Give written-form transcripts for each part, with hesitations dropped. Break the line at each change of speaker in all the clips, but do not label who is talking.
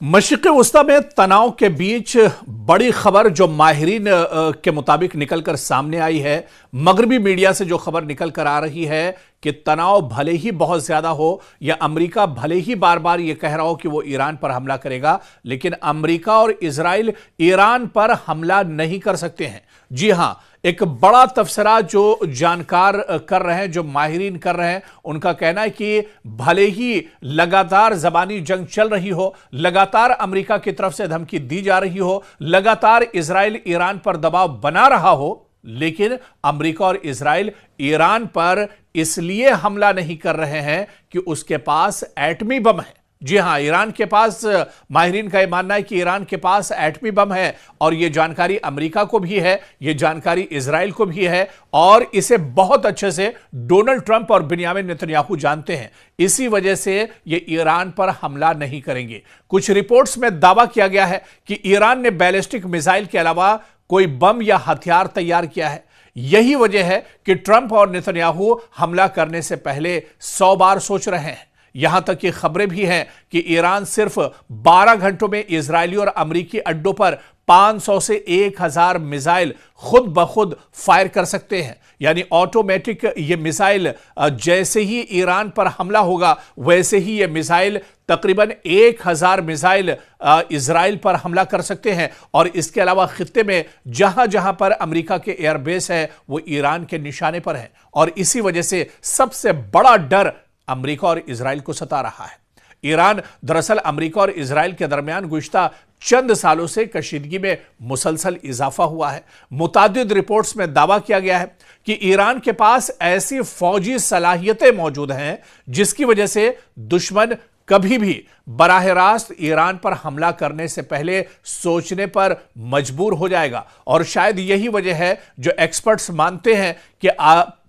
मशरिक़ वस्ता में तनाव के बीच बड़ी खबर जो माहिरीन के मुताबिक निकलकर सामने आई है। मगरबी मीडिया से जो खबर निकल कर आ रही है कि तनाव भले ही बहुत ज्यादा हो या अमेरिका भले ही बार बार यह कह रहा हो कि वो ईरान पर हमला करेगा, लेकिन अमेरिका और इजराइल ईरान पर हमला नहीं कर सकते हैं। जी हां, एक बड़ा तफसरा जो जानकार कर रहे हैं, जो माहिरीन कर रहे हैं, उनका कहना है कि भले ही लगातार जबानी जंग चल रही हो, लगातार अमेरिका की तरफ से धमकी दी जा रही हो, लगातार इजराइल ईरान पर दबाव बना रहा हो, लेकिन अमेरिका और इजराइल ईरान पर इसलिए हमला नहीं कर रहे हैं कि उसके पास एटमी बम है। जी हां, ईरान के पास, माहिरीन का यह मानना है कि ईरान के पास एटमी बम है और यह जानकारी अमेरिका को भी है, यह जानकारी इजराइल को भी है और इसे बहुत अच्छे से डोनाल्ड ट्रंप और बिन्यामिन नेतन्याहू जानते हैं। इसी वजह से यह ईरान पर हमला नहीं करेंगे। कुछ रिपोर्ट्स में दावा किया गया है कि ईरान ने बैलिस्टिक मिसाइल के अलावा कोई बम या हथियार तैयार किया है। यही वजह है कि ट्रंप और नेतन्याहू हमला करने से पहले 100 बार सोच रहे हैं। यहां तक कि खबरें भी हैं कि ईरान सिर्फ 12 घंटों में इजरायली और अमेरिकी अड्डों पर 500 से 1000 मिसाइल खुद ब खुद फायर कर सकते हैं। यानी ऑटोमेटिक ये मिसाइल जैसे ही ईरान पर हमला होगा वैसे ही ये मिसाइल तकरीबन 1000 मिसाइल इजराइल पर हमला कर सकते हैं। और इसके अलावा खित्ते में जहां जहां पर अमेरिका के एयरबेस है वो ईरान के निशाने पर है। और इसी वजह से सबसे बड़ा डर अमेरिका और इजराइल को सता रहा है। ईरान दरअसल अमेरिका और इजराइल के दरमियान गुज़िश्ता चंद सालों से कशीदगी में मुसलसल इजाफा हुआ है। मुतादिद रिपोर्ट्स में दावा किया गया है कि ईरान के पास ऐसी फौजी सलाहियतें मौजूद हैं जिसकी वजह से दुश्मन कभी भी बराह रास्त ईरान पर हमला करने से पहले सोचने पर मजबूर हो जाएगा। और शायद यही वजह है जो एक्सपर्ट्स मानते हैं कि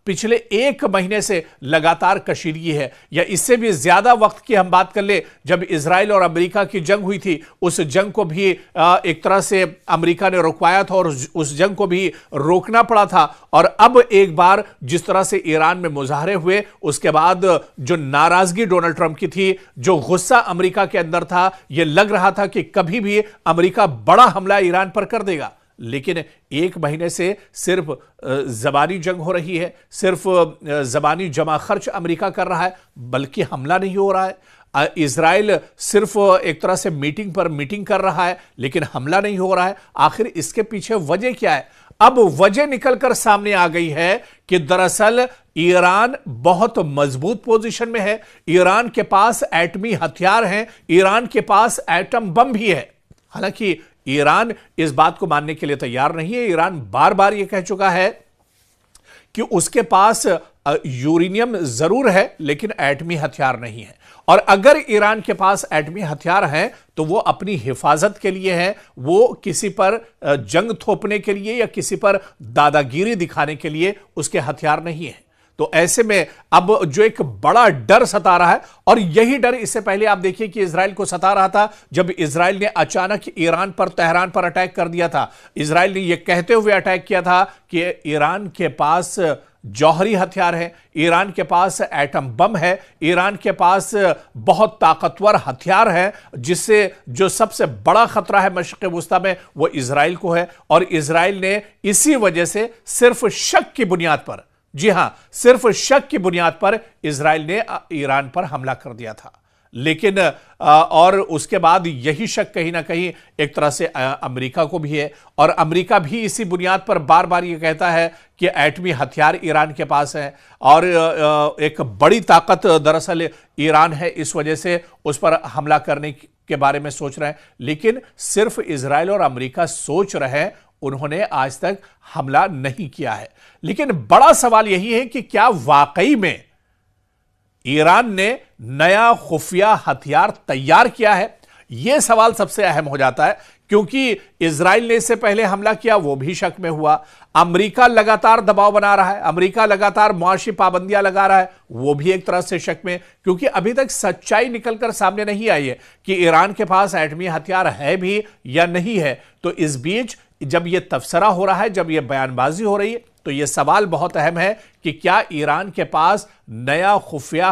पिछले 1 महीने से लगातार कशीदगी है, या इससे भी ज्यादा वक्त की हम बात कर ले, जब इजराइल और अमेरिका की जंग हुई थी उस जंग को भी एक तरह से अमेरिका ने रुकवाया था और उस जंग को भी रोकना पड़ा था। और अब एक बार जिस तरह से ईरान में मुजाहरे हुए उसके बाद जो नाराजगी डोनाल्ड ट्रंप की थी, जो गुस्सा अमेरिका के अंदर था, यह लग रहा था कि कभी भी अमेरिका बड़ा हमला ईरान पर कर देगा। लेकिन 1 महीने से सिर्फ जबानी जंग हो रही है, सिर्फ जबानी जमा खर्च अमेरिका कर रहा है, बल्कि हमला नहीं हो रहा है। इजराइल सिर्फ एक तरह से मीटिंग पर मीटिंग कर रहा है लेकिन हमला नहीं हो रहा है। आखिर इसके पीछे वजह क्या है? अब वजह निकलकर सामने आ गई है कि दरअसल ईरान बहुत मजबूत पोजीशन में है, ईरान के पास एटमी हथियार हैं, ईरान के पास एटम बम भी है। हालांकि ईरान इस बात को मानने के लिए तैयार नहीं है। ईरान बार बार यह कह चुका है कि उसके पास यूरेनियम जरूर है लेकिन एटमी हथियार नहीं है। और अगर ईरान के पास एटमी हथियार हैं तो वो अपनी हिफाजत के लिए है, वो किसी पर जंग थोपने के लिए या किसी पर दादागिरी दिखाने के लिए उसके हथियार नहीं है। तो ऐसे में अब जो एक बड़ा डर सता रहा है, और यही डर इससे पहले आप देखिए कि इजराइल को सता रहा था जब इजराइल ने अचानक ईरान पर, तेहरान पर अटैक कर दिया था। इजराइल ने यह कहते हुए अटैक किया था कि ईरान के पास जौहरी हथियार है, ईरान के पास एटम बम है, ईरान के पास बहुत ताकतवर हथियार है, जिससे जो सबसे बड़ा खतरा है मशरिक़ वस्ता में वो इजराइल को है। और इजराइल ने इसी वजह से सिर्फ शक की बुनियाद पर, जी हां, सिर्फ शक की बुनियाद पर इजराइल ने ईरान पर हमला कर दिया था। लेकिन और उसके बाद यही शक कहीं ना कहीं एक तरह से अमेरिका को भी है, और अमेरिका भी इसी बुनियाद पर बार बार यह कहता है कि एटमी हथियार ईरान के पास है और एक बड़ी ताकत दरअसल ईरान है, इस वजह से उस पर हमला करने के बारे में सोच रहे हैं। लेकिन सिर्फ इजराइल और अमेरिका सोच रहे हैं, उन्होंने आज तक हमला नहीं किया है। लेकिन बड़ा सवाल यही है कि क्या वाकई में ईरान ने नया खुफिया हथियार तैयार किया है? यह सवाल सबसे अहम हो जाता है, क्योंकि इजराइल ने इससे पहले हमला किया, वो भी शक में हुआ। अमेरिका लगातार दबाव बना रहा है, अमेरिका लगातार मुआशी पाबंदियां लगा रहा है, वो भी एक तरह से शक में, क्योंकि अभी तक सच्चाई निकलकर सामने नहीं आई है कि ईरान के पास एटमी हथियार है भी या नहीं है। तो इस बीच जब यह तफसरा हो रहा है, जब यह बयानबाजी हो रही है, तो यह सवाल बहुत अहम है कि क्या ईरान के पास नया खुफिया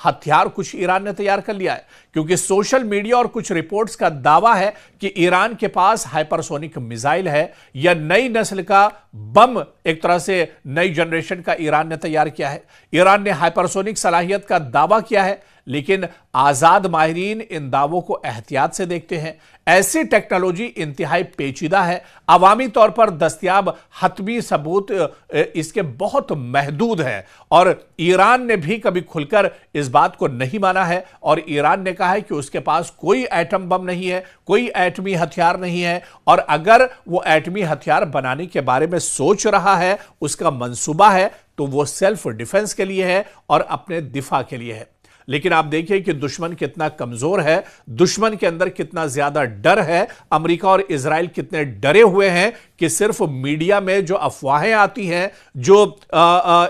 हथियार कुछ ईरान ने तैयार कर लिया है, क्योंकि सोशल मीडिया और कुछ रिपोर्ट्स का दावा है कि ईरान के पास हाइपरसोनिक मिसाइल है या नई नस्ल का बम, एक तरह से नई जनरेशन का ईरान ने तैयार किया है। ईरान ने हाइपरसोनिक सलाहियत का दावा किया है, लेकिन आजाद माहिरीन इन दावों को एहतियात से देखते हैं। ऐसी टेक्नोलॉजी इंतहाई पेचीदा है, अवामी तौर पर दस्तयाब हतमी सबूत इसके बहुत महदूद है, और ईरान ने भी कभी खुलकर इस बात को नहीं माना है। और ईरान ने कहा है कि उसके पास कोई एटम बम नहीं है, कोई एटमी हथियार नहीं है, और अगर वो एटमी हथियार बनाने के बारे में सोच रहा है, उसका मंसूबा है, तो वो सेल्फ डिफेंस के लिए है और अपने दिफा के लिए है। लेकिन आप देखिए कि दुश्मन कितना कमजोर है, दुश्मन के अंदर कितना ज्यादा डर है, अमेरिका और इजराइल कितने डरे हुए हैं कि सिर्फ मीडिया में जो अफवाहें आती हैं, जो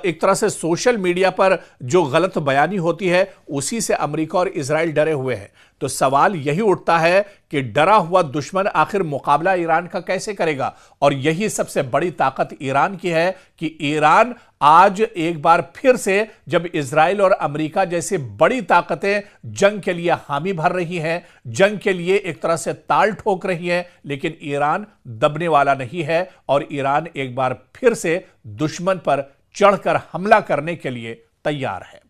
एक तरह से सोशल मीडिया पर जो गलत बयानी होती है, उसी से अमेरिका और इजराइल डरे हुए हैं। तो सवाल यही उठता है कि डरा हुआ दुश्मन आखिर मुकाबला ईरान का कैसे करेगा। और यही सबसे बड़ी ताकत ईरान की है कि ईरान आज एक बार फिर से, जब इजराइल और अमेरिका जैसी बड़ी ताकतें जंग के लिए हामी भर रही हैं, जंग के लिए एक तरह से ताल ठोक रही हैं, लेकिन ईरान दबने वाला नहीं है और ईरान एक बार फिर से दुश्मन पर चढ़कर हमला करने के लिए तैयार है।